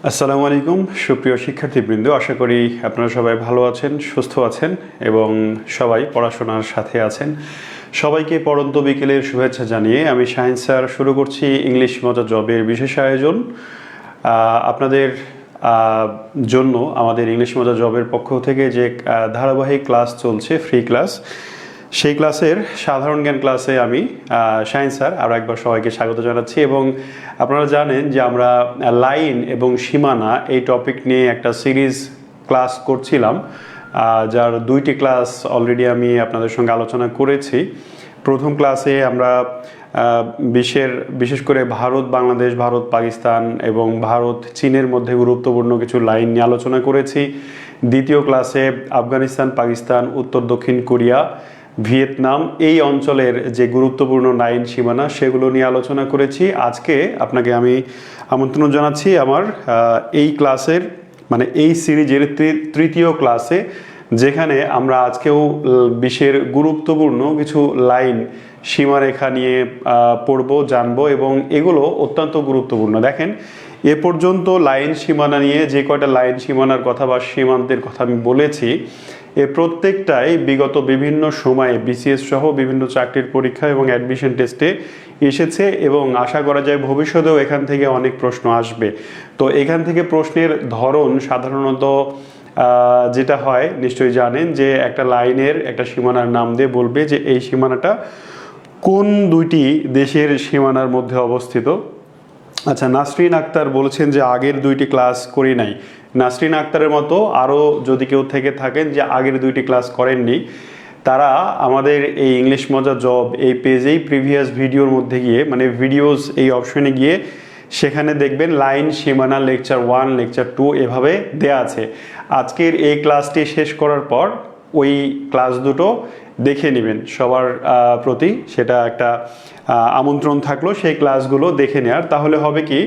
আসসালামু আলাইকুম সুপ্রিয় শিক্ষার্থীবৃন্দ, আশা করি আপনারা সবাই ভালো আছেন, সুস্থ আছেন এবং সবাই পড়াশোনার সাথে আছেন। সবাইকে পড়ন্ত বিকেলের শুভেচ্ছা জানিয়ে আমি শাহিন স্যার শুরু করছি ইংলিশ মজা জবের বিশেষ আয়োজন। আপনাদের জন্য আমাদের ইংলিশ মজা জবের পক্ষ থেকে যে ধারাবাহিক ক্লাস চলছে, ফ্রি ক্লাস, সেই ক্লাসের সাধারণ জ্ঞান ক্লাসে আমি শাহিন স্যার আরও একবার সবাইকে স্বাগত জানাচ্ছি। এবং আপনারা জানেন যে আমরা লাইন এবং সীমানা এই টপিক নিয়ে একটা সিরিজ ক্লাস করছিলাম, যার দুইটি ক্লাস অলরেডি আমি আপনাদের সঙ্গে আলোচনা করেছি। প্রথম ক্লাসে আমরা বিশেষ করে ভারত বাংলাদেশ, ভারত পাকিস্তান এবং ভারত চীনের মধ্যে গুরুত্বপূর্ণ কিছু লাইন নিয়ে আলোচনা করেছি। দ্বিতীয় ক্লাসে আফগানিস্তান, পাকিস্তান, উত্তর দক্ষিণ কোরিয়া, ভিয়েতনাম এই অঞ্চলের যে গুরুত্বপূর্ণ লাইন সীমানা সেগুলো নিয়ে আলোচনা করেছি। আজকে আপনাকে আমি আমন্ত্রণ জানাচ্ছি আমার এই ক্লাসের এই সিরিজের তৃতীয় ক্লাসে, যেখানে আমরা আজকেও বিশ্বের গুরুত্বপূর্ণ কিছু লাইন সীমারেখা নিয়ে পড়বো, জানবো এবং এগুলো অত্যন্ত গুরুত্বপূর্ণ। দেখেন, এ পর্যন্ত লাইন সীমানা নিয়ে যে কয়টা লাইন সীমানার কথা বা সীমান্তের কথা আমি বলেছি, এ প্রত্যেকটাই বিগত বিভিন্ন সময়ে বিসিএস সহ বিভিন্ন চাকরির পরীক্ষা এবং অ্যাডমিশন টেস্টে এসেছে এবং আশা করা যায় ভবিষ্যতেও এখান থেকে অনেক প্রশ্ন আসবে। তো এখান থেকে প্রশ্নের ধরন সাধারণত যেটা হয় নিশ্চয়ই জানেন, যে একটা লাইনের একটা সীমানার নাম দিয়ে বলবে যে এই সীমানাটা কোন দুইটি দেশের সীমানার মধ্যে অবস্থিত। আচ্ছা, নাসরিন আক্তার বলেছেন যে আগের দুইটি ক্লাস করি নাই। নাসরিন আক্তারের মতো আরও যদি কেউ থেকে থাকেন যে আগের দুইটি ক্লাস করেননি, তারা আমাদের এই ইংলিশ মজা জব এই পেজেই প্রিভিয়াস ভিডিওর মধ্যে গিয়ে ভিডিওস এই অপশনে গিয়ে সেখানে দেখবেন লাইন সীমানা লেকচার 1, লেকচার 2 এভাবে দেয়া আছে। আজকের এই ক্লাসটি শেষ করার পর ওই ক্লাস দুটো দেখে নেবেন, সবার প্রতি সেটা একটা আমন্ত্রণ থাকলো সেই ক্লাসগুলো দেখে নেওয়ার। তাহলে হবে কি,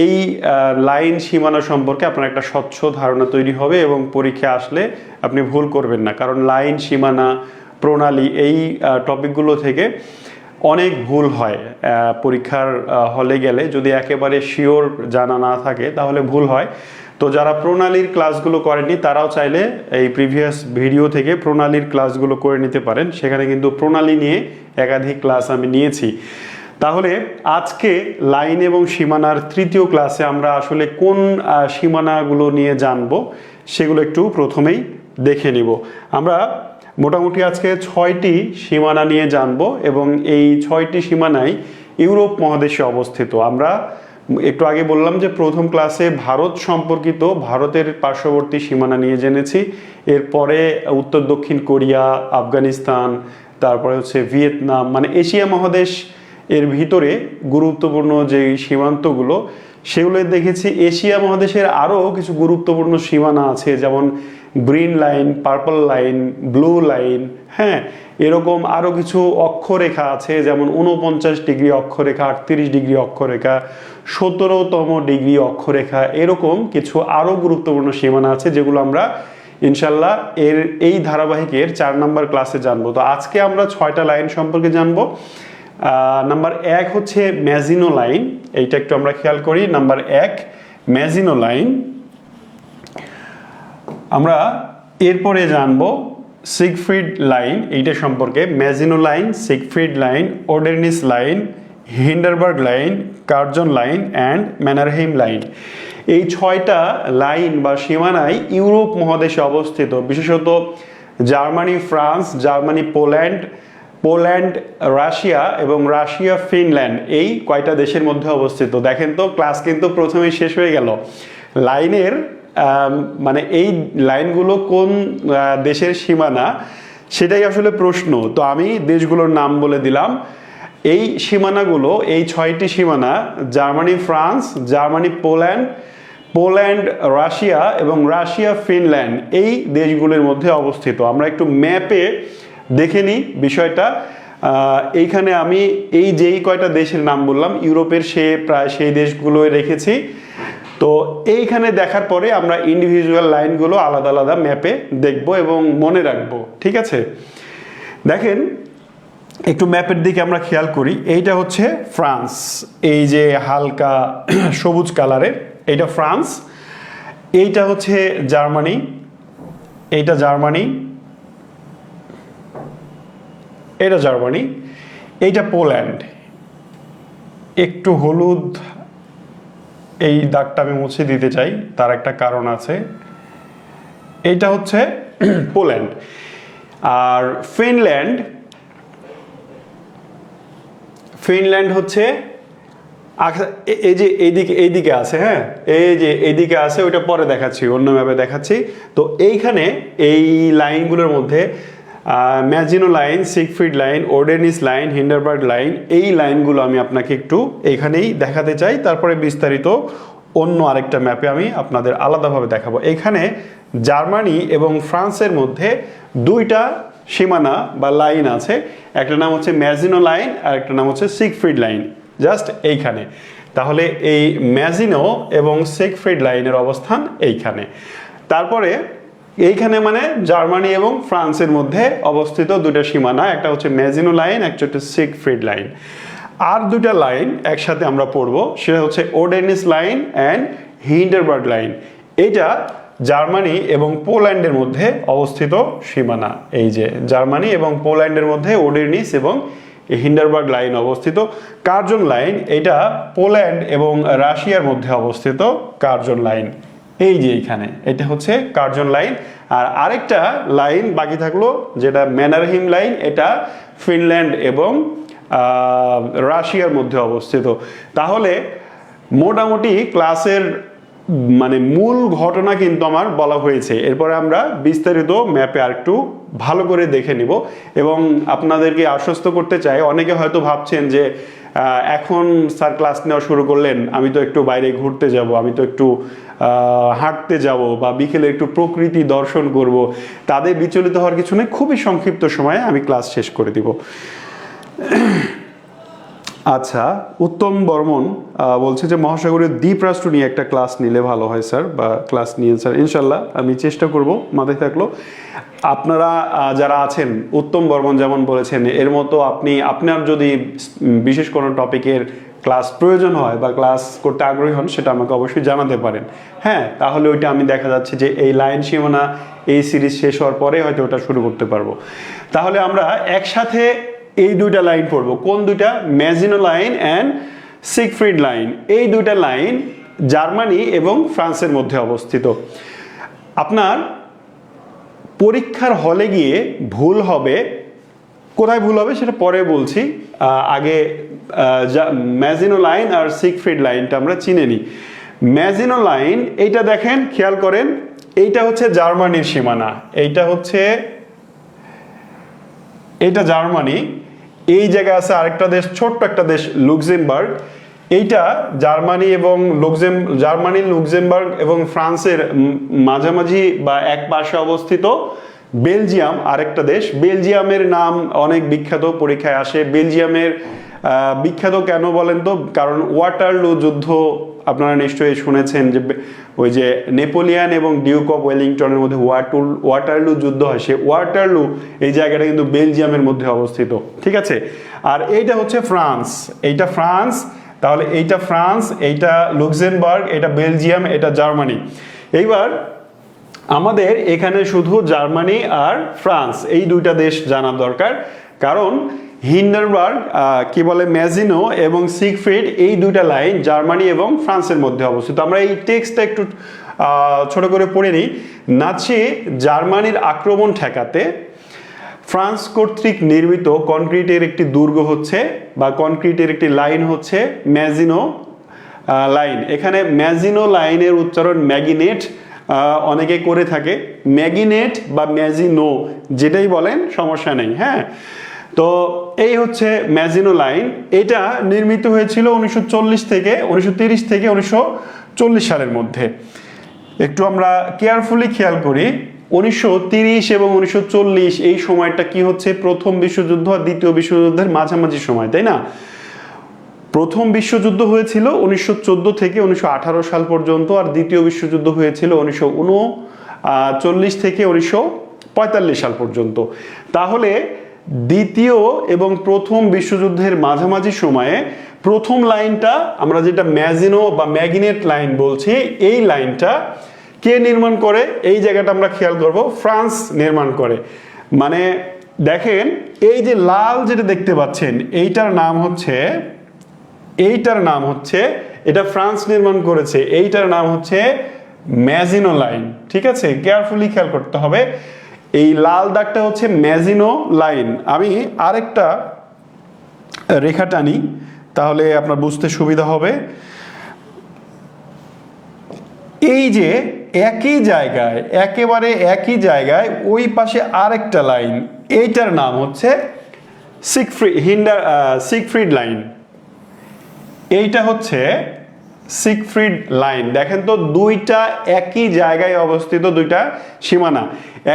এই লাইন সীমানা সম্পর্কে আপনার একটা স্বচ্ছ ধারণা তৈরি হবে এবং পরীক্ষা আসলে আপনি ভুল করবেন না। কারণ লাইন সীমানা প্রণালী এই টপিকগুলো থেকে অনেক ভুল হয় পরীক্ষার হলে গেলে, যদি একেবারে শিওর জানা না থাকে তাহলে ভুল হয়। তো যারা প্রণালীর ক্লাসগুলো করেননি তারাও চাইলে এই প্রিভিয়াস ভিডিও থেকে প্রণালীর ক্লাসগুলো করে নিতে পারেন, সেখানে কিন্তু প্রণালী নিয়ে একাধিক ক্লাস আমি নিয়েছি। তাহলে আজকে লাইন এবং সীমানার তৃতীয় ক্লাসে আমরা আসলে কোন সীমানাগুলো নিয়ে জানবো সেগুলো একটু প্রথমেই দেখে নিব। আমরা মোটামুটি আজকে 6টি সীমানা নিয়ে জানবো এবং এই 6টি সীমানাই ইউরোপ মহাদেশে অবস্থিত। আমরা একটু আগে বললাম যে প্রথম ক্লাসে ভারত সম্পর্কিত ভারতের পার্শ্ববর্তী সীমানা নিয়ে জেনেছি, এরপরে উত্তর দক্ষিণ কোরিয়া, আফগানিস্তান, তারপরে হচ্ছে ভিয়েতনাম, এশিয়া মহাদেশ এর ভিতরে গুরুত্বপূর্ণ যে সীমান্তগুলো সেগুলো দেখেছি। এশিয়া মহাদেশের আরও কিছু গুরুত্বপূর্ণ সীমানা আছে, যেমন green line, purple line, blue line, হ্যাঁ, এরকম আরও কিছু অক্ষরেখা আছে, যেমন 49 ডিগ্রি অক্ষরেখা, 38 ডিগ্রি অক্ষরেখা, 17তম ডিগ্রি অক্ষরেখা, এরকম কিছু আরও গুরুত্বপূর্ণ সীমানা আছে যেগুলো আমরা ইনশাল্লাহ এই ধারাবাহিকের 4 নম্বর ক্লাসে জানবো। তো আজকে আমরা 6টা লাইন সম্পর্কে জানবো। নাম্বার 1 হচ্ছে ম্যাজিনো লাইন, এইটা একটু আমরা খেয়াল করি। Number 1 Maginot line. আমরা এরপরে জানবো সিগফ্রিড লাইন, এইটা সম্পর্কে। Maginot line, Siegfried line, Oder Neisse line, Hindenburg line, Curzon line and Mannerheim line. এই 6টা লাইন বা সীমানায় ইউরোপ মহাদেশে অবস্থিত, বিশেষত Germany, France, Germany, Poland, Russia এবং রাশিয়া, ফিনল্যান্ড, এই কয়টা দেশের মধ্যে অবস্থিত। দেখেন তো, ক্লাস কিন্তু প্রথমেই শেষ হয়ে গেল। লাইনের এই লাইনগুলো কোন দেশের সীমানা সেটাই আসলে প্রশ্ন। তো আমি দেশগুলোর নাম বলে দিলাম। এই সীমানাগুলো, এই 6টি সীমানা Germany, France, Germany, Poland, Russia এবং রাশিয়া, ফিনল্যান্ড, এই দেশগুলোর মধ্যে অবস্থিত। আমরা একটু ম্যাপে দেখে নিই বিষয়টা। এইখানে আমি যেই কয়টা দেশের নাম বললাম ইউরোপের, প্রায় সেই দেশগুলোই রেখেছি। তো এইখানে দেখার পরে আমরা ইন্ডিভিজুয়াল লাইনগুলো আলাদা আলাদা ম্যাপে দেখব এবং মনে রাখবো, ঠিক আছে? দেখেন, একটু ম্যাপের দিকে আমরা খেয়াল করি। এইটা হচ্ছে ফ্রান্স, এই যে হালকা সবুজ কালারের, এইটা ফ্রান্স, এইটা হচ্ছে জার্মানি, এইটা জার্মানি, এটা জার্মানি, এইটা পোল্যান্ড। একটু হলুদ এই দাগটা আমি মুছে দিতে চাই, তার একটা কারণ আছে। এইটা হচ্ছে পোল্যান্ড। আর ফিনল্যান্ড, ফিনল্যান্ড হচ্ছে এই যে এইদিকে আছে, হ্যাঁ এই যে এইদিকে আছে, ওইটা পরে দেখাচ্ছি, অন্য ম্যাপে দেখাচ্ছি। তো এইখানে এই লাইনগুলোর মধ্যে Maginot line, Siegfried line, Oder Neisse line, Hindenburg line, এই লাইনগুলো আমি আপনাকে একটু এইখানেই দেখাতে চাই, তারপরে বিস্তারিত অন্য আরেকটা ম্যাপে আমি আপনাদের আলাদাভাবে দেখাবো। এখানে জার্মানি এবং ফ্রান্সের মধ্যে দুইটা সীমানা বা লাইন আছে, একটা নাম হচ্ছে ম্যাজিনো লাইন আর একটা নাম হচ্ছে সিগফ্রিড লাইন, জাস্ট এইখানে। তাহলে এই ম্যাজিনো এবং সিগফ্রিড লাইনের অবস্থান এইখানে। তারপরে এইখানে মানে জার্মানি এবং ফ্রান্সের মধ্যে অবস্থিত দুটো সীমানা, একটা হচ্ছে ম্যাজিনো লাইন, একটা হচ্ছে সিগফ্রিড লাইন। আর দুটা লাইন একসাথে আমরা পড়বো, সেটা হচ্ছে ওডেনিস লাইন অ্যান্ড হিন্ডারবার্গ লাইন। এটা জার্মানি এবং পোল্যান্ডের মধ্যে অবস্থিত সীমানা। এই যে জার্মানি এবং পোল্যান্ডের মধ্যে ওডেনিস এবং হিন্ডারবার্গ লাইন অবস্থিত। কার্জন লাইন, এটা পোল্যান্ড এবং রাশিয়ার মধ্যে অবস্থিত কার্জন লাইন। এই যে এইখানে এটা হচ্ছে কার্জন লাইন। আর আরেকটা লাইন বাকি থাকলো যেটা ম্যানারহিম লাইন, এটা ফিনল্যান্ড এবং রাশিয়ার মধ্যে অবস্থিত। তাহলে মোটামুটি ক্লাসের মানে মূল ঘটনা কিন্তু আমার বলা হয়েছে। এরপরে আমরা বিস্তারিত ম্যাপে আর একটু ভালো করে দেখে নিব এবং আপনাদেরকে আশ্বস্ত করতে চাই, অনেকে হয়তো ভাবছেন যে এখন স্যার ক্লাস নেওয়া শুরু করলেন, আমি তো একটু বাইরে ঘুরতে যাব, আমি তো একটু হাঁটতে যাব বা বিকেলে একটু প্রকৃতি দর্শন করব, তাদের বিচলিত হওয়ার কিছু নেই, খুবই সংক্ষিপ্ত সময়ে আমি ক্লাস শেষ করে দিব। আচ্ছা, উত্তম বর্মন বলছে যে মহাসাগরীয় দ্বীপরাষ্ট্র নিয়ে একটা ক্লাস নিলে ভালো হয় স্যার, বা ক্লাস নিয়ে স্যার। ইনশাল্লাহ আমি চেষ্টা করব, মাথায় থাকলো। আপনারা যারা আছেন, উত্তম বর্মন যেমন বলেছেন, এর মতো আপনার যদি বিশেষ কোনো টপিকের ক্লাস প্রয়োজন হয় বা ক্লাস করতে আগ্রহী হন, সেটা আমাকে অবশ্যই জানাতে পারেন। হ্যাঁ, তাহলে ওইটা আমি দেখা যাচ্ছে যে এই লাইন সীমানা এই সিরিজ শেষ হওয়ার পরে হয়তো ওটা শুরু করতে পারবো। তাহলে আমরা একসাথে এই দুইটা লাইন পড়বো। কোন দুইটা? ম্যাজিনো লাইন অ্যান্ড সিগফ্রিড লাইন। এই দুইটা লাইন জার্মানি এবং ফ্রান্সের মধ্যে অবস্থিত। আপনার পরীক্ষার হলে গিয়ে ভুল হবে, কোথায় ভুল হবে সেটা পরে বলছি, আগে ম্যাজিনো লাইন আর সিগফ্রিড লাইনটা আমরা চিনে নিই। ম্যাজিনো লাইন এইটা দেখেন, খেয়াল করেন, এইটা হচ্ছে জার্মানির সীমানা, এইটা জার্মানি। এই জায়গায় আছে আরেকটা দেশ, ছোট্ট একটা দেশ, লুক্সেমবার্গ। এইটা জার্মানি এবং লুক্সেমবার্গ এবং ফ্রান্সের মাঝামাঝি বা এক পাশে অবস্থিত বেলজিয়াম আরেকটা দেশ। বেলজিয়ামের নাম অনেক বিখ্যাত, পরীক্ষায় আসে। বেলজিয়ামের বিখ্যাত কেন বলেন তো? কারণ ওয়াটারলু যুদ্ধ আপনারা নিশ্চয়ই শুনেছেন, যে ওই যে নেপোলিয়ান এবং ডিউক অফ ওয়েলিংটনের মধ্যে ওয়াটারলু যুদ্ধ হয়, সে ওয়াটারলু এই জায়গাটা কিন্তু বেলজিয়ামের মধ্যে অবস্থিত। ঠিক আছে, আর এইটা হচ্ছে ফ্রান্স, এইটা ফ্রান্স। তাহলে এইটা ফ্রান্স, এইটা লুক্সেমবার্গ, এটা বেলজিয়াম, এটা জার্মানি। এইবার আমাদের এখানে শুধু জার্মানি আর ফ্রান্স এই দুইটা দেশ জানা দরকার, কারণ হিন্ডারবার্গ কি বলে ম্যাজিনো এবং সিগফ্রিড এই দুইটা লাইন জার্মানি এবং ফ্রান্সের মধ্যে অবস্থিত। আমরা এই টেক্সটটা একটু ছোট করে পড়ে নিই। নাৎসি জার্মানির আক্রমণ ঠেকাতে ফ্রান্স কর্তৃক নির্মিত কনক্রিটের একটি দুর্গ হচ্ছে বা কনক্রিটের একটি লাইন হচ্ছে ম্যাজিনো লাইন। এখানে ম্যাজিনো লাইনের উচ্চারণ ম্যাগিনেট অনেকে করে থাকে, ম্যাগিনেট বা ম্যাজিনো যেটাই বলেন সমস্যা নেই। হ্যাঁ, তো এই হচ্ছে ম্যাজিনো লাইন। এটা নির্মিত হয়েছিল 1930 থেকে 1940 সালের মধ্যে। একটু আমরা কেয়ারফুলি খেয়াল করি, 1930 এবং 1940 এই সময়টা কি হচ্ছে? প্রথম বিশ্বযুদ্ধ আর দ্বিতীয় বিশ্বযুদ্ধের মাঝামাঝি সময়, তাই না? প্রথম বিশ্বযুদ্ধ হয়েছিল 1914 থেকে 1918 সাল পর্যন্ত, আর দ্বিতীয় বিশ্বযুদ্ধ হয়েছিল 1939 থেকে 1945 সাল পর্যন্ত। তাহলে দ্বিতীয় এবং প্রথম বিশ্বযুদ্ধের মাঝামাঝি সময়ে প্রথম লাইনটা আমরা যেটা ম্যাজিনো বা ম্যাগনেট লাইন বলছি, এই লাইনটা কে নির্মাণ করে এই জায়গাটা আমরা খেয়াল করব, ফ্রান্স নির্মাণ করে। মানে দেখেন এই যে লাল যেটা দেখতে পাচ্ছেন এইটার নাম হচ্ছে এটা ফ্রান্স নির্মাণ করেছে, এইটার নাম হচ্ছে ম্যাজিনো লাইন। ঠিক আছে, কেয়ারফুলি খেয়াল করতে হবে। এই লাল দাগটা হচ্ছে ম্যাজিনো লাইন। আমি আরেকটা রেখা টানি তাহলে আপনার বুঝতে সুবিধা হবে। এই যে একেবারে একই জায়গায় ওই পাশে আরেকটা লাইন, এইটার নাম হচ্ছে সিগফ্রিড লাইন। এইটা হচ্ছে সিগফ্রিড লাইন। দেখেন তো দুইটা একই জায়গায় অবস্থিত দুইটা সীমানা,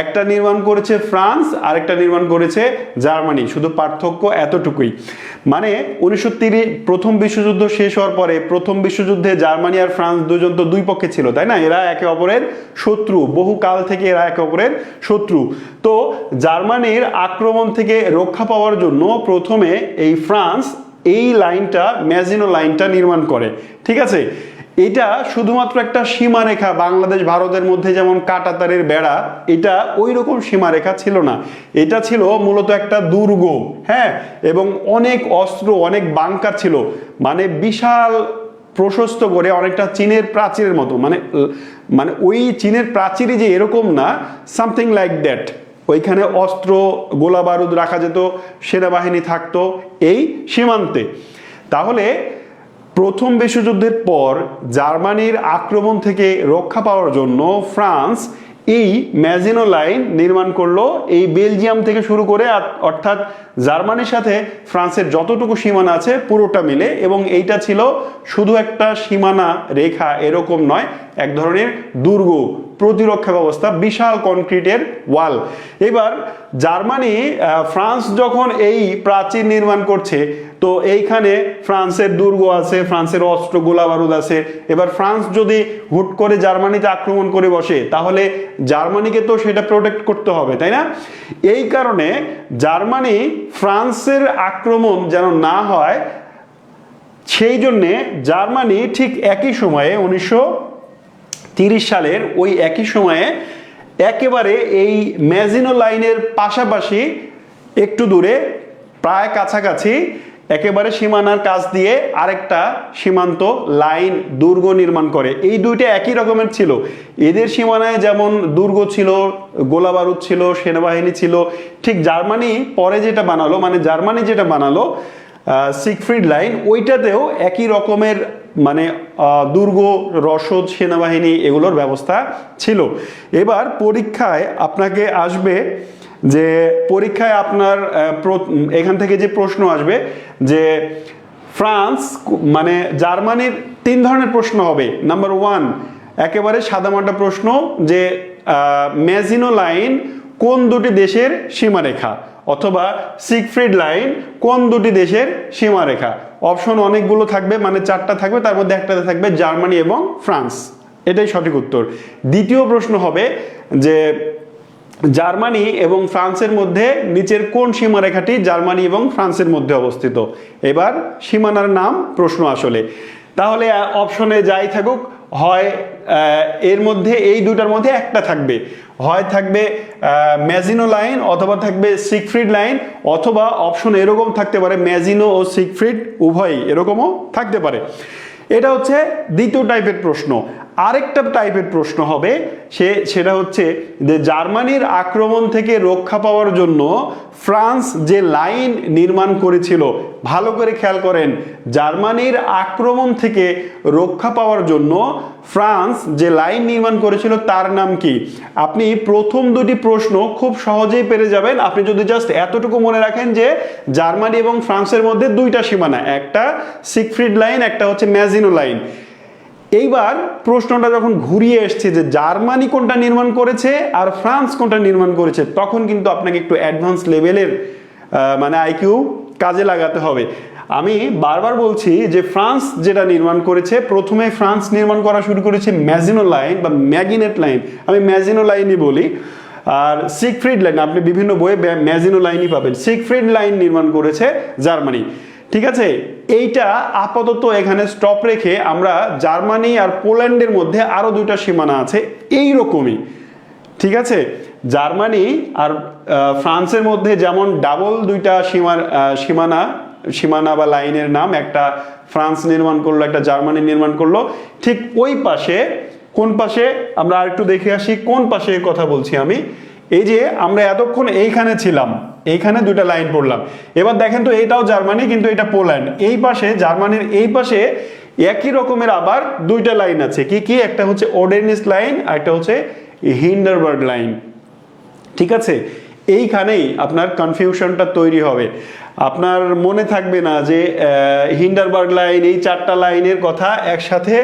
একটা নির্মাণ করেছে ফ্রান্স আরেকটা নির্মাণ করেছে জার্মানি, শুধু পার্থক্য এতটুকুই। মানে 1930 প্রথম বিশ্বযুদ্ধ শেষ হওয়ার পরে প্রথম বিশ্বযুদ্ধে জার্মানি আর ফ্রান্স দুজন তো দুই পক্ষে ছিল, তাই না? এরা একে অপরের শত্রু, বহু কাল থেকে এরা একে অপরের শত্রু। তো জার্মানির আক্রমণ থেকে রক্ষা পাওয়ার জন্য প্রথমে এই ফ্রান্স এই লাইনটা ম্যাজিনো লাইনটা নির্মাণ করে। ঠিক আছে, এটা শুধুমাত্র একটা সীমারেখা, বাংলাদেশ ভারতের মধ্যে যেমন কাঁটাতারের বেড়া, এটা ওই রকম সীমারেখা ছিল না। এটা ছিল মূলত একটা দুর্গ, হ্যাঁ, এবং অনেক অস্ত্র, অনেক বাংকার ছিল, মানে বিশাল প্রশস্ত করে, অনেকটা চীনের প্রাচীরের মতো। মানে ওই চীনের প্রাচীরই যে এরকম না, সামথিং লাইক দ্যাট। ওইখানে অস্ত্র গোলা বারুদ রাখা যেত, সেনাবাহিনী থাকতো এই সীমান্তে। তাহলে প্রথম বিশ্বযুদ্ধের পর জার্মানির আক্রমণ থেকে রক্ষা পাওয়ার জন্য ফ্রান্স এই ম্যাজিনো লাইন নির্মাণ করলো, এই বেলজিয়াম থেকে শুরু করে, অর্থাৎ জার্মানির সাথে ফ্রান্সের যতটুকু সীমানা আছে পুরোটা মিলে। এবং এইটা ছিল শুধু একটা সীমানা রেখা এরকম নয়, এক ধরনের দুর্গ, প্রতিরক্ষা ব্যবস্থা, বিশাল কনক্রিটের ওয়াল। এবার জার্মানি ফ্রান্স যখন এই প্রাচীর নির্মাণ করছে, তো এইখানে ফ্রান্সের দুর্গ আছে, ফ্রান্সের অস্ত্র গোলা বারুদ আছে। এবার ফ্রান্স যদি হুট করে জার্মানিতে আক্রমণ করে বসে, তাহলে জার্মানিকে তো সেটা প্রোটেক্ট করতে হবে, তাই না? এই কারণে জার্মানি ফ্রান্সের আক্রমণ যেন না হয়, সেই জন্যে জার্মানি ঠিক একই সময়ে 1930 সালের ওই একই সময়ে একেবারে এই ম্যাজিনো লাইনের পাশাপাশি একটু দূরে, প্রায় কাছাকাছি, একেবারে সীমানার কাছ দিয়ে আরেকটা সীমান্ত লাইন দুর্গ নির্মাণ করে। এই দুইটা একই রকমের ছিল। এদের সীমানায় যেমন দুর্গ ছিল, গোলা বারুদ ছিল, সেনাবাহিনী ছিল, ঠিক জার্মানি পরে যেটা বানালো, মানে জার্মানি যেটা বানালো সিগফ্রিড লাইন, ওইটাতেও একই রকমের মানে দুর্গ, রসদ, সেনাবাহিনী এগুলোর ব্যবস্থা ছিল। এবার পরীক্ষায় আপনাকে আসবে যে পরীক্ষায় আপনার এখান থেকে যে প্রশ্ন আসবে যে ফ্রান্স মানে জার্মানির 3 ধরনের প্রশ্ন হবে। নাম্বার 1 একেবারে সাদামাটা প্রশ্ন যে ম্যাজিনো লাইন কোন দুটি দেশের সীমারেখা, অথবা সিগফ্রিড লাইন কোন দুটি দেশের সীমারেখা। অপশন অনেকগুলো থাকবে, মানে 4টা থাকবে, তার মধ্যে একটাতে থাকবে জার্মানি এবং ফ্রান্স, এটাই সঠিক উত্তর। দ্বিতীয় প্রশ্ন হবে যে জার্মানি এবং ফ্রান্সের মধ্যে নিচের কোন সীমারেখাটি জার্মানি এবং ফ্রান্সের মধ্যে অবস্থিত। এবার সীমানার নাম প্রশ্ন আসলে। তাহলে অপশনে যাই থাকুক, হয় এর মধ্যে এই দুটার মধ্যে একটা থাকবে, হয় থাকবে ম্যাজিনো লাইন অথবা থাকবে সিগফ্রিড লাইন, অথবা অপশন এরকম থাকতে পারে ম্যাজিনো ও সিগফ্রিড উভয়ই, এরকমও থাকতে পারে। এটা হচ্ছে দ্বিতীয় টাইপের প্রশ্ন। আরেকটা টাইপের প্রশ্ন হবে সেটা হচ্ছে যে জার্মানির আক্রমণ থেকে রক্ষা পাওয়ার জন্য ফ্রান্স যে লাইন নির্মাণ করেছিল, ভালো করে খেয়াল করেন, জার্মানির আক্রমণ থেকে রক্ষা পাওয়ার জন্য ফ্রান্স যে লাইন নির্মাণ করেছিল তার নাম কি? আপনি প্রথম দুটি প্রশ্ন খুব সহজেই পেরে যাবেন আপনি যদি জাস্ট এতটুকু মনে রাখেন যে জার্মানি এবং ফ্রান্সের মধ্যে দুইটা সীমানা, একটা সিগফ্রিড লাইন, একটা হচ্ছে ম্যাজিনো লাইন। এইবার প্রশ্নটা যখন ঘুরিয়ে এসছে যে জার্মানি কোনটা নির্মাণ করেছে আর ফ্রান্স কোনটা নির্মাণ করেছে, তখন কিন্তু আপনাকে একটু অ্যাডভান্স লেভেলের মানে আইকিউ কাজে লাগাতে হবে। আমি বারবার বলছি যে ফ্রান্স যেটা নির্মাণ করেছে, প্রথমে ফ্রান্স নির্মাণ করা শুরু করেছে ম্যাজিনো লাইন বা ম্যাগনেট লাইন, আমি ম্যাজিনো লাইনই বলি। আর সিগফ্রিড লাইন আপনি বিভিন্ন বইয়ে ম্যাজিনো লাইনই পাবেন। সিগফ্রিড লাইন নির্মাণ করেছে জার্মানি, ঠিক আছে, এইটা আপাতত এখানে স্টপ রেখে আমরা জার্মানি আর পোল্যান্ডের মধ্যে আরো দুইটা সীমানা আছে এই রকমই। ঠিক আছে, জার্মানি আর ফ্রান্সের মধ্যে যেমন ডাবল দুইটা সীমানা বা লাইনের নাম, একটা ফ্রান্স নির্মাণ করলো, একটা জার্মানি নির্মাণ করলো, ঠিক ওই পাশে, কোন পাশে আমরা আরেকটু দেখে আসি কোন পাশে কথা বলছি আমি। এই যে আমরা এতক্ষণ এইখানে ছিলাম, এইখানে দুইটা লাইন পড়লাম, এবার দেখেন তো এটাও জার্মানি কিন্তু এটা পোল্যান্ড। এই পাশে জার্মানির এই পাশে একই রকমের আবার দুইটা লাইন আছে, কি কি? একটা হচ্ছে ওডেরনিস লাইন আর একটা হচ্ছে হিন্ডারবার্গ লাইন। ঠিক আছে, এইখানেই আপনার কনফিউশনটা তৈরি হবে, আপনার মনে থাকবে না যে হিন্ডারবার্গ লাইন, এই চারটা লাইনের কথা একসাথে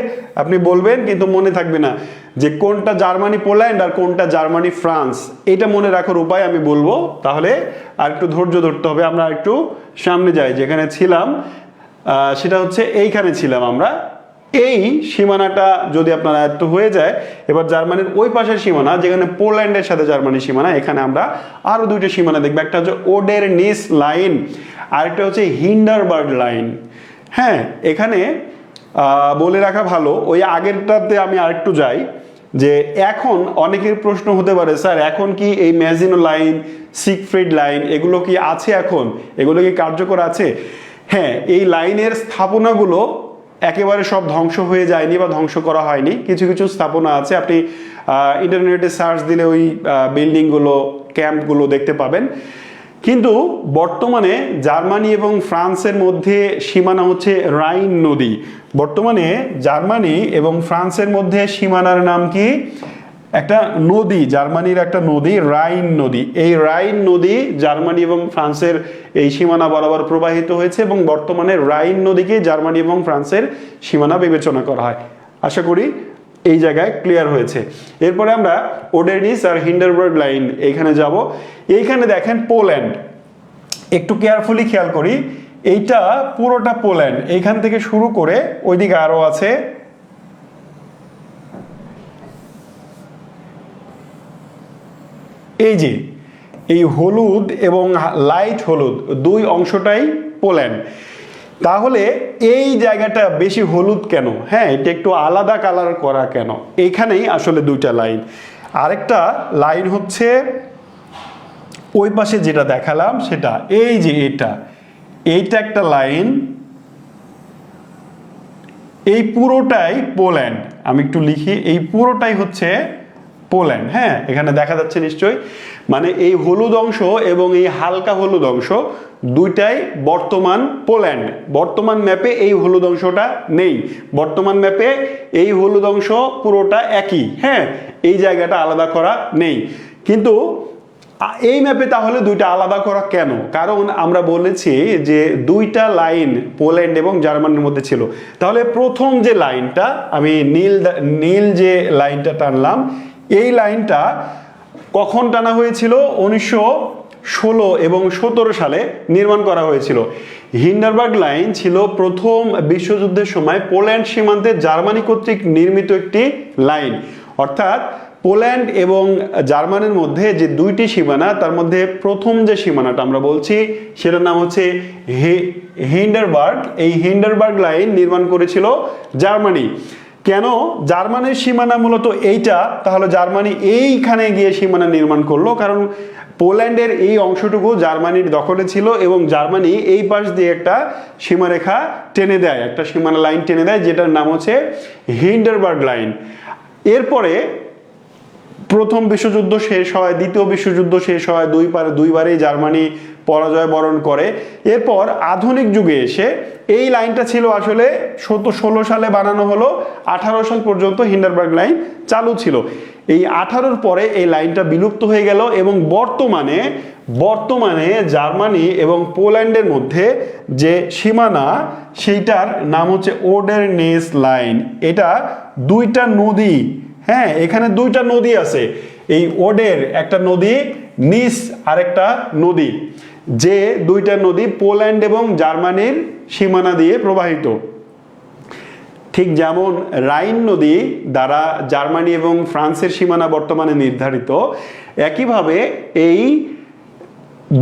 আপনি বলবেন কিন্তু মনে থাকবে না যে কোনটা জার্মানি পোল্যান্ড আর কোনটা জার্মানি ফ্রান্স। এটা মনে রাখার উপায় আমি বলবো, তাহলে আর একটু ধৈর্য ধরতে হবে। আমরা একটু সামনে যাই, যেখানে ছিলাম সেটা হচ্ছে এইখানে ছিলাম আমরা। এই সীমানাটা যদি আপনার আয়ত্ত হয়ে যায়, এবার জার্মানির ওই পাশের সীমানা যেখানে পোল্যান্ডের সাথে জার্মানির সীমানা, এখানে আমরা আরো দুইটা সীমানা দেখবো, একটা হচ্ছে ওডেরনিস লাইন আর একটা হচ্ছে হিন্ডারবার্গ লাইন। হ্যাঁ, এখানে বলে রাখা ভালো, ওই আগেরটাতে আমি আরেকটু যাই, যে এখন অনেকের প্রশ্ন হতে পারে, স্যার এখন কি এই ম্যাজিনো লাইন, সিগফ্রিড লাইন এগুলো কি আছে, এখন এগুলো কি কার্যকর আছে? হ্যাঁ, এই লাইনের স্থাপনাগুলো একেবারে সব ধ্বংস হয়ে যায়নি বা ধ্বংস করা হয়নি, কিছু কিছু স্থাপনা আছে, আপনি ইন্টারনেটে সার্চ দিলে ওই বিল্ডিংগুলো, ক্যাম্পগুলো দেখতে পাবেন। কিন্তু বর্তমানে জার্মানি এবং ফ্রান্সের মধ্যে সীমানা হচ্ছে রাইন নদী। বর্তমানে জার্মানি এবং ফ্রান্সের মধ্যে সীমানার নাম কি? একটা নদী, জার্মানির একটা নদী, রাইন নদী। এই রাইন নদী জার্মানি এবং ফ্রান্সের এই সীমানা বরাবর প্রবাহিত হয়েছে এবং বর্তমানে রাইন নদীকে জার্মানি এবং ফ্রান্সের সীমানা বিবেচনা করা হয়। আশা করি এই জায়গায় ক্লিয়ার হয়েছে। এরপরে আমরা ওডেরনিস আর হিন্ডারবার্গ লাইন এইখানে যাব। এইখানে দেখেন পোল্যান্ড, একটু কেয়ারফুলি খেয়াল করি, এইটা পুরোটা পোল্যান্ড, এইখান থেকে শুরু করে ওইদিকে আরো আছে, এই যে এই হলুদ এবং লাইট হলুদ দুই অংশটাই পোল্যান্ড। তাহলে এই জায়গাটা বেশি হলুদ কেন? হ্যাঁ, এটা একটু আলাদা কালার করা কেন? এইখানেই আসলে দুইটা লাইন। আরেকটা লাইন হচ্ছে ওই পাশে যেটা দেখালাম সেটা, এই যে এইটা একটা লাইন, এই পুরোটাই পোল্যান্ড। আমি একটু লিখি, এই পুরোটাই হচ্ছে পোল্যান্ড। হ্যাঁ, এখানে দেখা যাচ্ছে নিশ্চয়ই, মানে এই হলুদ অংশ এবং এই হালকা হলুদ অংশ দুইটাই বর্তমান পোল্যান্ড। বর্তমান ম্যাপে এই হলুদ অংশটা নেই, বর্তমান ম্যাপে এই হলুদ অংশ পুরোটা একই। হ্যাঁ, এই জায়গাটা আলাদা করা নেই, কিন্তু এই ম্যাপে তাহলে দুইটা আলাদা করা কেন? কারণ আমরা বলেছি যে দুইটা লাইন পোল্যান্ড এবং জার্মানির মধ্যে ছিল। তাহলে প্রথম যে লাইনটা, আমি নীল যে লাইনটা টানলাম, এই লাইনটা কখন টানা হয়েছিল? 1916 এবং 17 সালে নির্মাণ করা হয়েছিল। হিন্ডারবার্গ লাইন ছিল প্রথম বিশ্বযুদ্ধের সময় পোল্যান্ড সীমান্তে জার্মানি কর্তৃক নির্মিত একটি লাইন। অর্থাৎ পোল্যান্ড এবং জার্মানির মধ্যে যে দুইটি সীমানা, তার মধ্যে প্রথম যে সীমানাটা আমরা বলছি সেটার নাম হচ্ছে হিন্ডারবার্গ। এই হিন্ডারবার্গ লাইন নির্মাণ করেছিল জার্মানি। কেন জার্মানির সীমানা মূলত এইটা? তাহলে জার্মানি এইখানে গিয়ে সীমানা নির্মাণ করলো, কারণ পোল্যান্ডের এই অংশটুকু জার্মানির দখলে ছিল এবং জার্মানি এই পাশ দিয়ে একটা সীমারেখা টেনে দেয়, একটা সীমানা লাইন টেনে দেয়, যেটার নাম হচ্ছে হিন্ডারবার্গ লাইন। এরপরে প্রথম বিশ্বযুদ্ধ শেষ হয়, দ্বিতীয় বিশ্বযুদ্ধ শেষ হয়, দুইবারেই জার্মানি পরাজয় বরণ করে। এরপর আধুনিক যুগে এসে এই লাইনটা ছিল আসলে 16 সালে বানানো হলো, 18 সাল পর্যন্ত হিন্ডারবার্গ লাইন চালু ছিল। এই 18-র পরে এই লাইনটা বিলুপ্ত হয়ে গেল এবং বর্তমানে জার্মানি এবং পোল্যান্ডের মধ্যে যে সীমানা, সেইটার নাম হচ্ছে ওডেরনিস লাইন। এটা দুইটা নদী, হ্যাঁ, এখানে দুইটা নদী আছে, এই ওডের একটা নদী, নিস আরেকটা নদী, যে দুইটা নদী পোল্যান্ড এবং জার্মানির সীমানা দিয়ে প্রবাহিত। ঠিক যেমন রাইন নদী দ্বারা জার্মানি এবং ফ্রান্সের সীমানা বর্তমানে নির্ধারিত, একইভাবে এই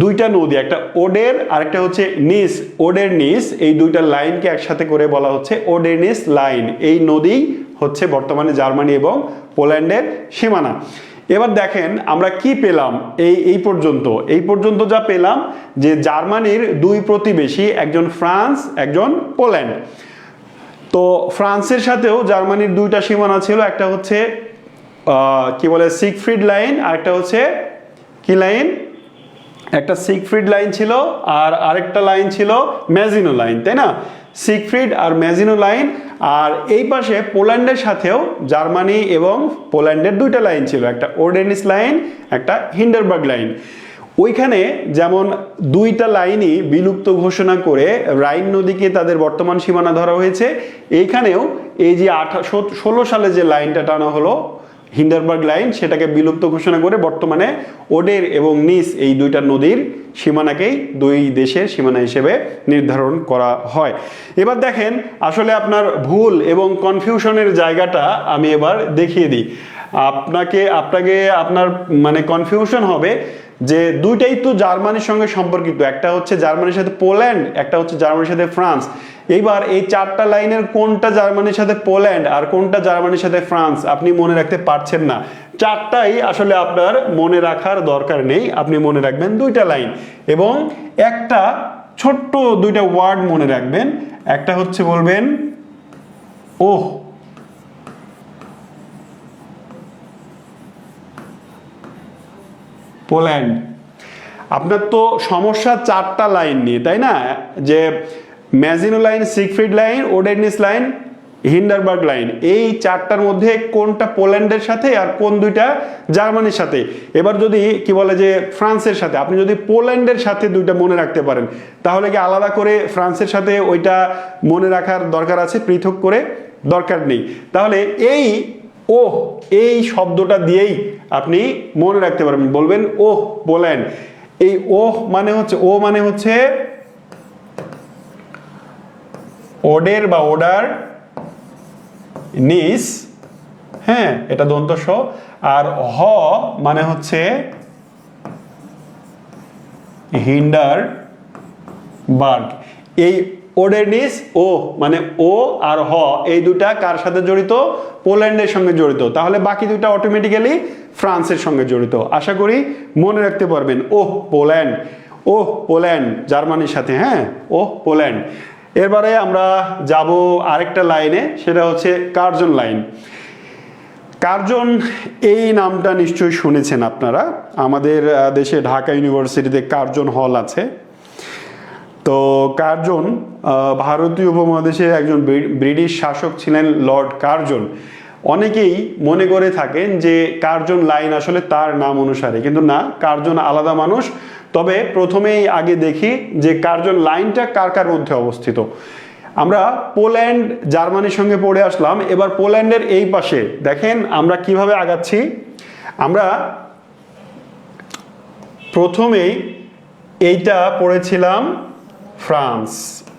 দুইটা নদী, একটা ওডের আর একটা হচ্ছে নিস, ওডের নিস, এই দুইটা লাইনকে একসাথে করে বলা হচ্ছে ওডের নিস লাইন। এই নদী হচ্ছে বর্তমানে জার্মানি এবং পোল্যান্ডের সীমানা। এবার দেখেন আমরা কি পেলাম এই পর্যন্ত যা পেলাম যে জার্মানির দুই প্রতিবেশী, একজন ফ্রান্স একজন পোল্যান্ড। তো ফ্রান্সের সাথেও জার্মানির দুইটা সীমানা ছিল, একটা হচ্ছে কি বলে সিগফ্রিড লাইন, আর একটা হচ্ছে কি লাইন, একটা সিগফ্রিড লাইন ছিল আর আরেকটা লাইন ছিল ম্যাজিনো লাইন, তাই না? সিগফ্রিড আর ম্যাজিনো লাইন। আর এই পাশে পোল্যান্ডের সাথেও জার্মানি এবং পোল্যান্ডের দুইটা লাইন ছিল, একটা ওডেনিস লাইন, একটা হিন্ডারবার্গ লাইন। ওইখানে যেমন দুইটা লাইনই বিলুপ্ত ঘোষণা করে রাইন নদীকে তাদের বর্তমান সীমানা ধরা হয়েছে, এইখানেও এই যে 1816 সালে যে লাইনটা টানা হলো হিন্ডারবার্গ লাইন, সেটাকে বিলুপ্ত ঘোষণা করে বর্তমানে ওডের এবং নিস এই দুইটা নদীর সীমানাকেই দুই দেশের সীমানা হিসেবে নির্ধারণ করা হয়। এবার দেখেন আসলে আপনার ভুল এবং কনফিউশনের জায়গাটা আমি এবার দেখিয়ে দিই আপনাকে আপনার মানে কনফিউশন হবে যে দুইটাই তো জার্মানির সঙ্গে সম্পর্কিত, একটা হচ্ছে জার্মানির সাথে পোল্যান্ড, একটা হচ্ছে জার্মানির সাথে ফ্রান্স। এইবার এই চারটা লাইনের কোনটা জার্মানির সাথে পোল্যান্ড আর কোনটা জার্মানির সাথে ফ্রান্স আপনি মনে রাখতে পারছেন না। চারটাই আসলে আপনার মনে রাখার দরকার নেই, আপনি মনে রাখবেন দুইটা লাইন এবং একটা ছোট্ট দুইটা ওয়ার্ড মনে রাখবেন। একটা হচ্ছে বলবেন ওহ, পোল্যান্ড। আপনার তো সমস্যা চারটা লাইন নিয়ে, তাই না? যে Maginot line, Siegfried line, Oder Neisse line, Hindenburg line, এই চারটার মধ্যে কোনটা পোল্যান্ডের সাথে আর কোন দুইটা জার্মানির সাথে। এবার যদি কি বলে যে ফ্রান্সের সাথে, আপনি যদি পোল্যান্ডের সাথে দুইটা মনে রাখতে পারেন তাহলে কি আলাদা করে ফ্রান্সের সাথে ওইটা মনে রাখার দরকার আছে? পৃথক করে দরকার নেই। তাহলে এই শব্দটা দিয়েই আপনি মনে রাখতে পারবেন। বলবেন ওহ পোল্যান্ড। এই মানে হচ্ছে ওডের বা ওডার নিস, হ্যাঁ এটা দন্ত স। আর হ মানে হচ্ছে হিন্ডারবার্গ। এই ওডেনিস ও মানে ও আর হ এই দুটা কার সাথে জড়িত? পোল্যান্ডের সঙ্গে জড়িত। তাহলে বাকি দুটা অটোমেটিক্যালি ফ্রান্সের সঙ্গে জড়িত। আশা করি মনে রাখতে পারবেন। পোল্যান্ড জার্মানির সাথে, হ্যাঁ পোল্যান্ড। এরবারে আমরা যাব আরেকটা লাইনে, সেটা হচ্ছে কার্জন লাইন। কার্জন এই নামটা নিশ্চয়ই শুনেছেন আপনারা। আমাদের দেশে ঢাকা ইউনিভার্সিটিতে কার্জন হল আছে। তো কার্জন ভারতীয় উপমহাদেশের একজন ব্রিটিশ শাসক ছিলেন লর্ড কার্জন। অনেকেই মনে করে থাকেন যে কার্জন লাইন আসলে তার নাম অনুসারে, কিন্তু না, কার্জন আলাদা মানুষ। তবে প্রথমেই আগে দেখি যে কার্জন লাইনটা কার কার মধ্যে অবস্থিত। আমরা পোল্যান্ড জার্মানির সঙ্গে পড়ে আসলাম, এবার পোল্যান্ডের এই পাশে দেখেন আমরা কিভাবে আগাচ্ছি। আমরা প্রথমেই এইটা পড়েছিলাম ফ্রান্স,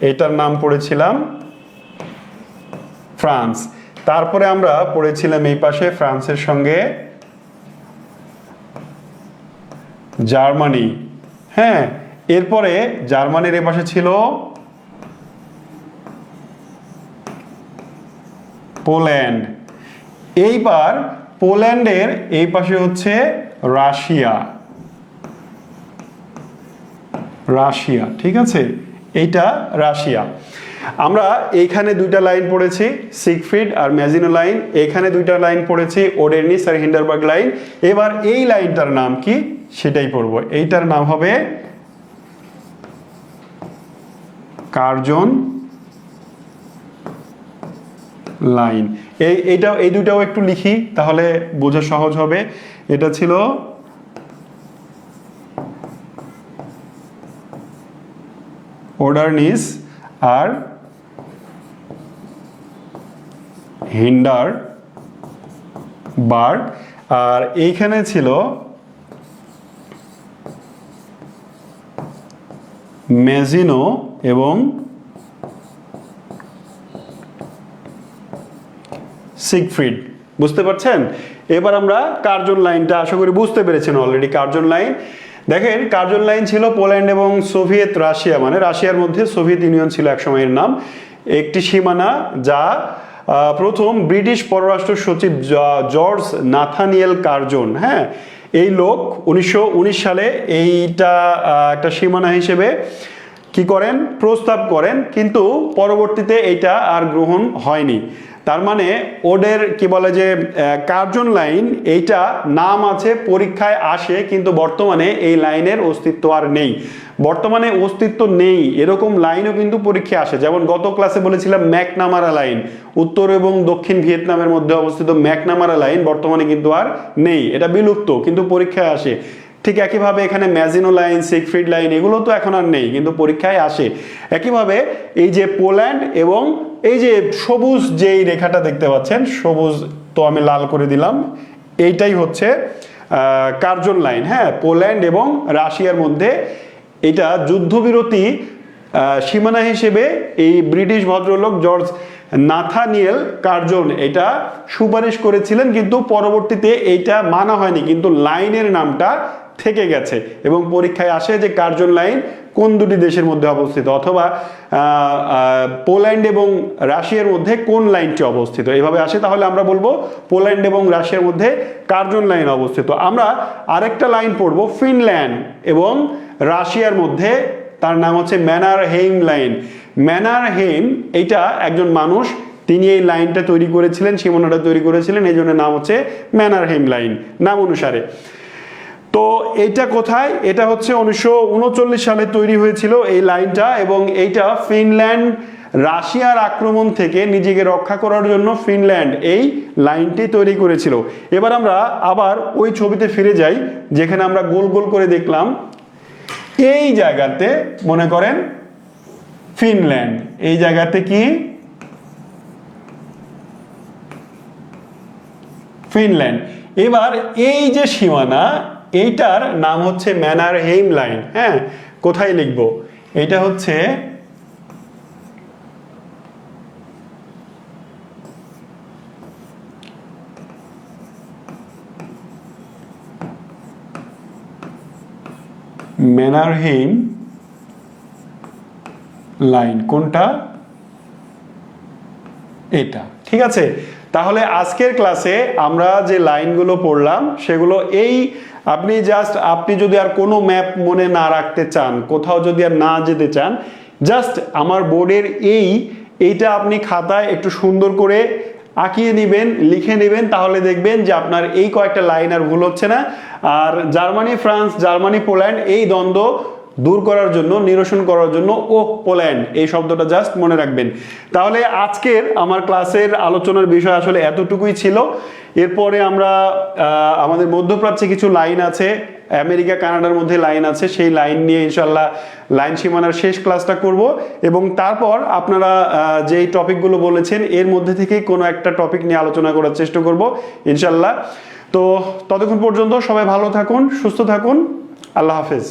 এইটার নাম পড়েছিলাম ফ্রান্স। তারপরে আমরা পড়েছিলাম এই পাশে ফ্রান্সের সঙ্গে জার্মানি, হ্যাঁ। এরপরে জার্মানির এই পাশে ছিল পোল্যান্ড। এইবার পোল্যান্ডের এই পাশে হচ্ছে রাশিয়া, ঠিক আছে, এইটা রাশিয়া। আমরা এইখানে দুইটা লাইন পড়েছি, সিগফ্রিড আর ম্যাজিনো লাইন। এখানে দুইটা লাইন পড়েছি, ওডেনিস আর হিন্ডারবার্গ লাইন। এবার এই লাইনটার নাম কি সেটাই পড়ব। এইটার নাম হবে কার্জন লাইন। এই দুটাও একটু লিখি তাহলে বোঝা সহজ হবে। এটা ছিল ওডারনিস আর হিন্ডারবার্গ, আর এইখানে ছিল ম্যাজিনো এবং সিগফ্রিড। বুঝতে পারছেন? এবার আমরা কার্জন লাইনটা আশা করি বুঝতে পেরেছেন অলরেডি। কার্জন লাইন দেখেন কার্জন লাইন ছিল পোল্যান্ড এবং সোভিয়েত রাশিয়া, মানে রাশিয়ার মধ্যে সোভিয়েত ইউনিয়ন ছিল এক সময়ের নাম, একটি সীমানা যা প্রথম ব্রিটিশ পররাষ্ট্র সচিব জর্জ নাথানিয়েল কার্জন, হ্যাঁ, এই লোক 1919 সালে এইটা একটা সীমানা হিসেবে কি করেন, প্রস্তাব করেন, কিন্তু পরবর্তীতে এইটা আর গ্রহণ হয়নি। তার মানে ওদের কি বলে যে কার্জন লাইন, এইটা নাম আছে, পরীক্ষায় আসে, কিন্তু বর্তমানে এই লাইনের অস্তিত্ব আর নেই। বর্তমানে অস্তিত্ব নেই এরকম লাইনও কিন্তু পরীক্ষায় আসে, যেমন গত ক্লাসে বলেছিলাম ম্যাকনামারা লাইন, উত্তর এবং দক্ষিণ ভিয়েতনামের মধ্যে অবস্থিত ম্যাকনামারা লাইন বর্তমানে কিন্তু আর নেই, এটা বিলুপ্ত, কিন্তু পরীক্ষায় আসে। ঠিক একইভাবে এখানে ম্যাজিনো লাইন, সিগফ্রিড লাইন, এগুলো তো এখন আর নেই, কিন্তু পরীক্ষায় আসে। একইভাবে এই যে পোল্যান্ড এবং এই যে সবুজ যেই রেখাটা দেখতে পাচ্ছেন, সবুজ তো আমি লাল করে দিলাম, এইটাই হচ্ছে কার্জন লাইন, হ্যাঁ, পোল্যান্ড এবং রাশিয়ার মধ্যে এটা যুদ্ধবিরতি সীমানা হিসেবে এই ব্রিটিশ ভদ্রলোক জর্জ নাথানিয়েল কার্জন এটা সুপারিশ করেছিলেন, কিন্তু পরবর্তীতে এইটা মানা হয়নি, কিন্তু লাইনের নামটা থেকে গেছে এবং পরীক্ষায় আসে যে কার্জন লাইন কোন দুটি দেশের মধ্যে অবস্থিত, অথবা পোল্যান্ড এবং রাশিয়ার মধ্যে কোন লাইনটি অবস্থিত, এইভাবে আসে। তাহলে আমরা বলবো পোল্যান্ড এবং রাশিয়ার মধ্যে কার্জন লাইন অবস্থিত। আমরা আরেকটা লাইন পড়বো ফিনল্যান্ড এবং রাশিয়ার মধ্যে, তার নাম হচ্ছে ম্যানারহেইম লাইন। ম্যানারহেইম এইটা একজন মানুষ, তিনি এই লাইনটা তৈরি করেছিলেন, সীমানাটা তৈরি করেছিলেন, এই জন্য নাম হচ্ছে ম্যানারহেইম লাইন নাম অনুসারে। তো এইটা কোথায়, এটা হচ্ছে 1939 সালে তৈরি হয়েছিল এই লাইনটা, এবং এইটা ফিনল্যান্ড রাশিয়ার আক্রমণ থেকে নিজেকে রক্ষা করার জন্য ফিনল্যান্ড এই লাইনটি তৈরি করেছিল। এবার আমরা আবার ওই ছবিতে ফিরে যাই যেখানে আমরা গোল গোল করে দেখলাম, এই জায়গাতে মনে করেন ফিনল্যান্ড, এই জায়গাতে কি ফিনল্যান্ড। এবার এই যে সীমানা, এইটার নাম হচ্ছে ম্যানারহেইম লাইন, হ্যাঁ, কোথায় লিখবো, এটা হচ্ছে ম্যানারহেইম লাইন, কোনটা, এটা, ঠিক আছে। তাহলে আজকের ক্লাসে আমরা যে লাইনগুলো পড়লাম সেগুলো এই, আপনি যদি আর কোনো ম্যাপ মনে না রাখতে চান, কোথাও যদি আর না যেতে চান, জাস্ট আমার বোর্ডের এইটা আপনি খাতায় একটু সুন্দর করে আঁকিয়ে নেবেন, লিখে নেবেন, তাহলে দেখবেন যে আপনার এই কয়েকটা লাইন আর ভুল হচ্ছে না। আর জার্মানি, ফ্রান্স, জার্মানি, পোল্যান্ড, এই দ্বন্দ্ব দূর করার জন্য, নিরসন করার জন্য পোল্যান্ড এই শব্দটা জাস্ট মনে রাখবেন। তাহলে আজকের আমার ক্লাসের আলোচনার বিষয় আসলে এতটুকুই ছিল। এরপরে আমরা আমাদের মধ্যপ্রাচ্যে কিছু লাইন আছে, আমেরিকা কানাডার মধ্যে লাইন আছে, সেই লাইন নিয়ে ইনশাল্লাহ লাইন সীমানার শেষ ক্লাসটা করব, এবং তারপর আপনারা যেই টপিকগুলো বলেছেন এর মধ্যে থেকে কোনো একটা টপিক নিয়ে আলোচনা করার চেষ্টা করব ইনশাল্লাহ। তো ততক্ষণ পর্যন্ত সবাই ভালো থাকুন, সুস্থ থাকুন, আল্লাহ হাফেজ।